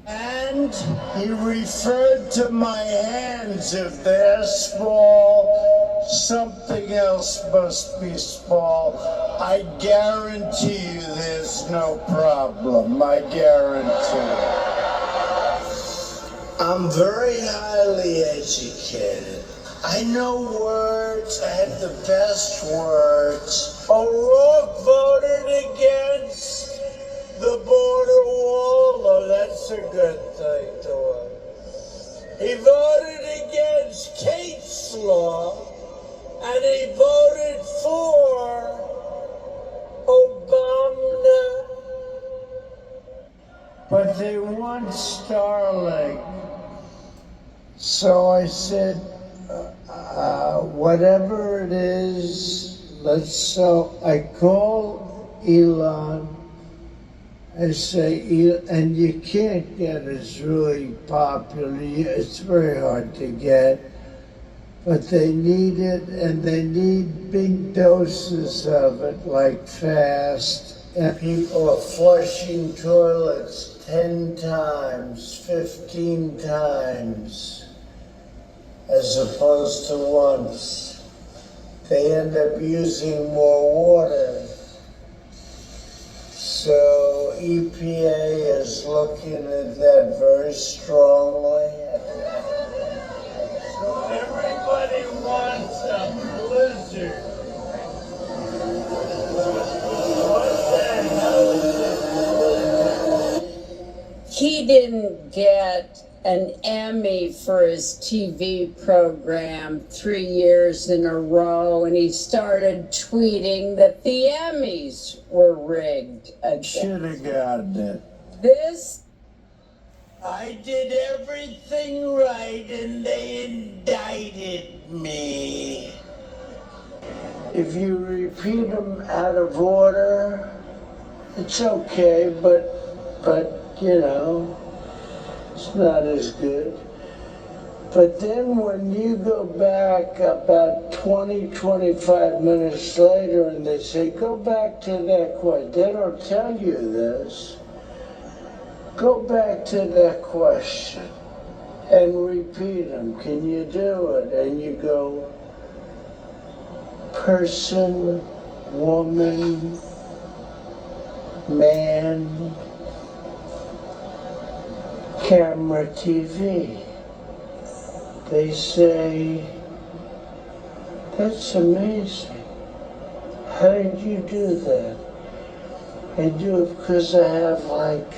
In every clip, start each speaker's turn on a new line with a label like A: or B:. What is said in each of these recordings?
A: And he referred to my hands. If they're small, something else must be small. I guarantee you there's no problem. I guarantee. I'm very highly educated. I know words. I have the best words. O'Rourke voted against the border wall. Oh, that's a good thing to him. He voted against Kate's law, and he voted for Obama. But they want Starlink. So I said, whatever it is, I call Elon. I say, and you can't get it, it's really popular, it's very hard to get, but they need it, and they need big doses of it, like fast. And people are flushing toilets 10 times, 15 times, as opposed to once. They end up using more water. So EPA is looking at that very strongly. So everybody wants a blizzard. What the hell is it? He didn't get an Emmy for his TV program 3 years in a row, and he started tweeting that the Emmys were rigged again. Should have gotten it. I did everything right, and they indicted me. If you repeat them out of order, it's okay, but you know, it's not as good. But then when you go back about 20, 25 minutes later and they say, go back to that question, they don't tell you this. Go back to that question and repeat them. Can you do it? And you go, person, woman, man, camera, TV. They say, that's amazing. How did you do that? I do it because I have like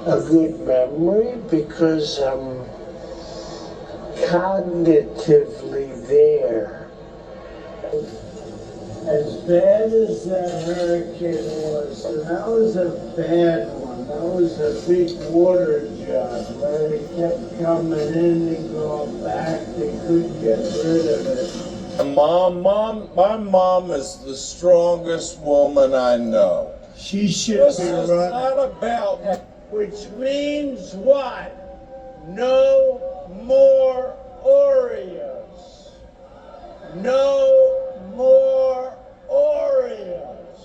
A: a good memory, because I'm cognitively there. As bad as that hurricane was, and that was a bad one, that was a big water jet, where it kept coming in and going back, they couldn't get rid of it. My mom is the strongest woman I know. She should be running. This is not about, which means what? No more Oreos. No more Oreos.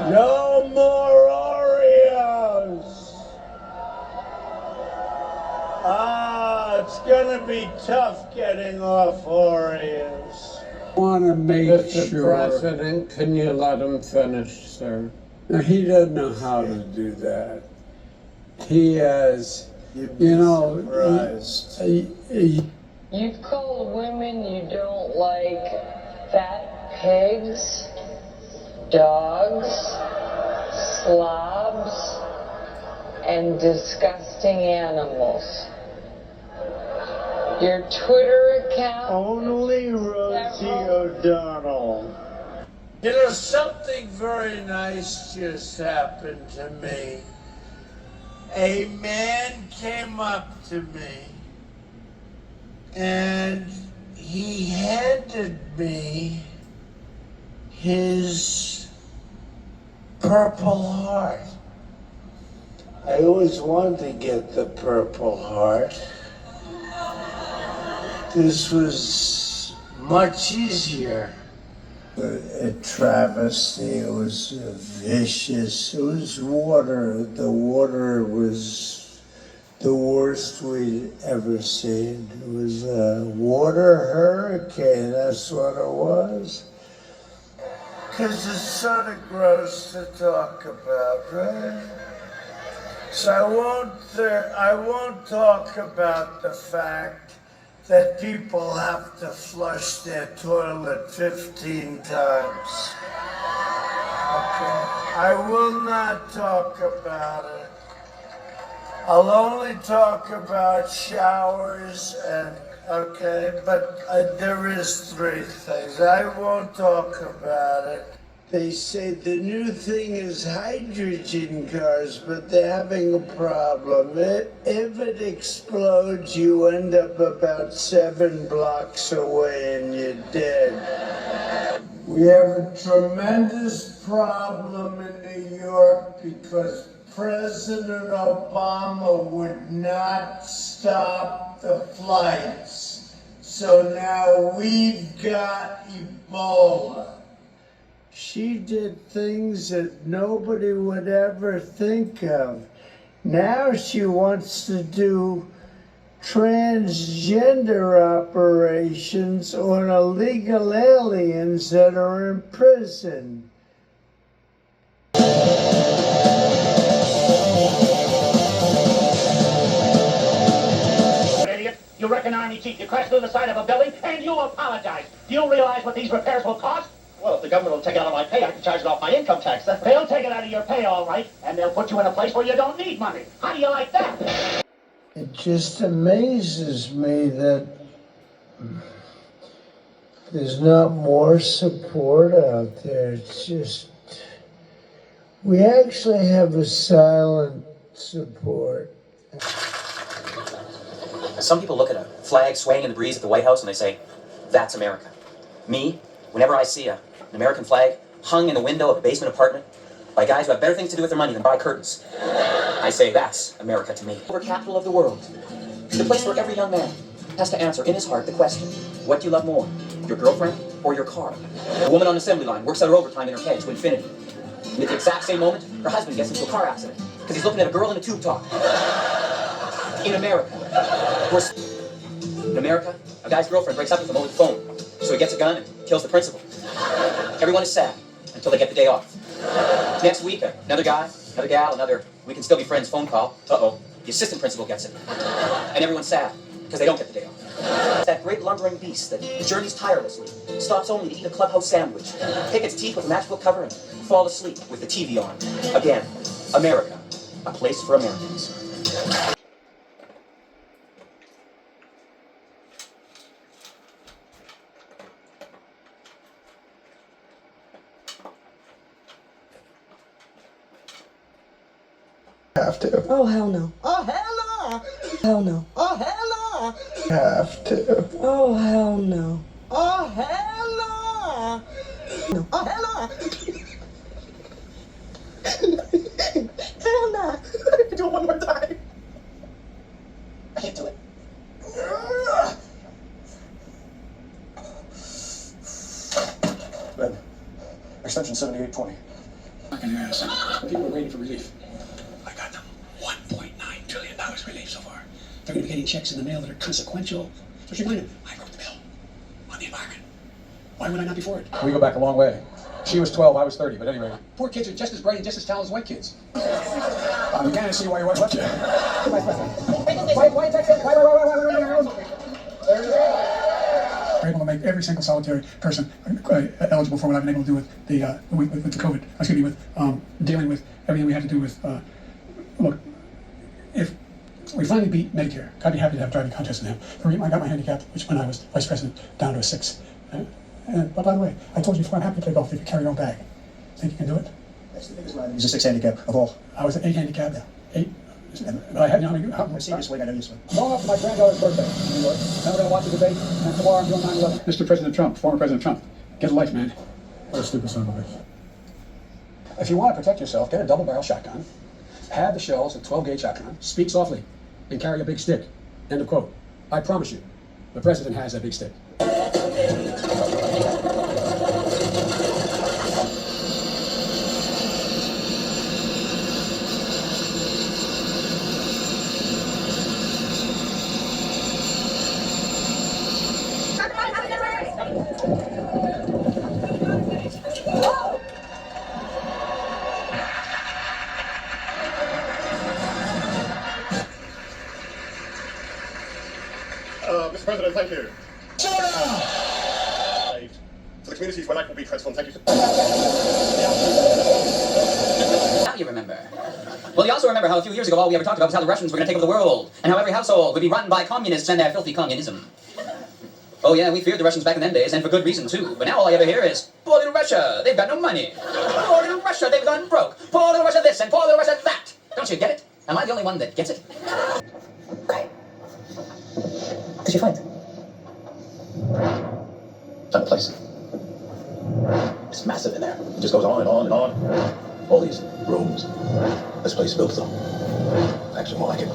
A: No more Oreos. It's gonna be tough getting off Oreos. I want to make Mr. sure. President, can you let him finish, sir? No, he doesn't know how to do that. He has, you know,
B: You've called women you don't like fat pigs, dogs, slobs, and disgusting animals. Your Twitter account...
A: Only Rosie O'Donnell. You know, something very nice just happened to me. A man came up to me and he handed me his Purple Heart. I always wanted to get the Purple Heart. This was much easier. A travesty. It was vicious. It was water. The water was the worst we'd ever seen. It was a water hurricane. That's what it was. Because it's sort of gross to talk about, right? So I won't talk about the fact that people have to flush their toilet 15 times. Okay? I will not talk about it. I'll only talk about showers and, okay, but there is 3 things. I won't talk about it. They say the new thing is hydrogen cars, but they're having a problem. If it explodes, you end up about 7 blocks away and you're dead. We have a tremendous problem in New York because President Obama would not stop the flights. So now we've got Ebola. She did things that nobody would ever think of. Now she wants to do transgender operations on illegal aliens that are in prison.
C: Idiot, you wreck an army jeep, you crash through the side of a building, and you apologize. Do you realize what these repairs will cost? Well, if the government will take it out of my pay, I can charge it off my income tax. They'll take it out of your pay, all right, and they'll put you in a place where you don't need money. How do you like that?
A: It just amazes me that there's not more support out there. It's just, we actually have a silent support.
D: Some people look at a flag swaying in the breeze at the White House and they say, that's America. Me, whenever I see an American flag hung in the window of a basement apartment by guys who have better things to do with their money than buy curtains, I say that's America to me. We're capital of the world. The place where every young man has to answer in his heart the question, what do you love more, your girlfriend or your car? A woman on an assembly line works out her overtime in her head to infinity. And at the exact same moment, her husband gets into a car accident because he's looking at a girl in a tube top. In America, a guy's girlfriend breaks up with him over the phone, so he gets a gun and kills the principal. Everyone is sad until they get the day off. Next week, another guy, another gal, another we can still be friends phone call. Uh-oh, the assistant principal gets it. And everyone's sad because they don't get the day off. That great lumbering beast that journeys tirelessly, stops only to eat a clubhouse sandwich, pick its teeth with a magical cover, and fall asleep with the TV on. Again, America, a place for Americans.
A: Have to.
E: Oh, hell no. Oh, hell no. Hell no. Oh, hell no.
A: Have to.
E: Oh, hell no. Oh, hell no. No. Oh, hell no. Hell no. Do it one more time.
D: I can't do it.
F: Ben, extension 7820.
G: I can ask. The people are waiting for relief. I got them $1.9 trillion relief so far. They're going to be getting checks in the mail that are consequential. So you're going to, I wrote the bill on the environment. Why would I not be for it?
F: We go back a long way. She was 12, I was 30, but anyway.
G: Poor kids are just as bright and just as talented as white kids. I'm beginning to see why your wife left you. We're able to make every single solitary person eligible for what I've been able to do with the with the COVID. Excuse me, with dealing with everything we had to do with. Look, if we finally beat Medicare, I'd be happy to have driving contests now. I got my handicap, which when I was vice president, down to a 6. But by the way, I told you before, I'm happy to play golf if you carry your own bag. Think you can do it?
F: That's the biggest line. He's a 6 handicap of all.
G: I was at 8 handicap. 8. But I had
F: I see this way, I know you swim.
G: I'm going up for my granddaughter's birthday in New York. Then we're going to watch the debate, and tomorrow I'm doing 9/11. Mr. President Trump, former President Trump, get a life, man.
F: What a stupid son of a bitch.
G: If you want to protect yourself, get a double-barrel shotgun, pad the shells at 12-gauge shotgun, speak softly, and carry a big stick. End of quote. I promise you, the president has a big stick.
H: Mr. President, thank you. For the communities where life will be transformed, thank you.
D: Now you remember. Well, you also remember how a few years ago all we ever talked about was how the Russians were going to take over the world, and how every household would be run by communists and their filthy communism. Oh yeah, we feared the Russians back in them days, and for good reason too. But now all I ever hear is, poor little Russia, they've got no money. Poor little Russia, they've gone broke. Poor little Russia this, and poor little Russia that. Don't you get it? Am I the only one that gets it? Okay. What did you find?
H: Found a place. It's massive in there. It just goes on and on and on. All these rooms. This place builds them. Actually, more like it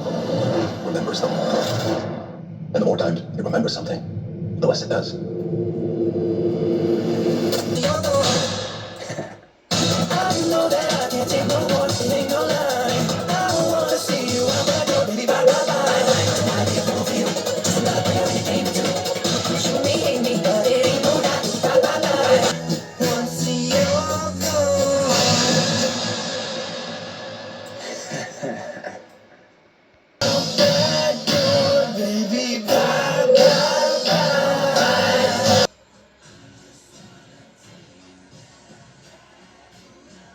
H: remembers them. And the more times it remembers something, the less it does.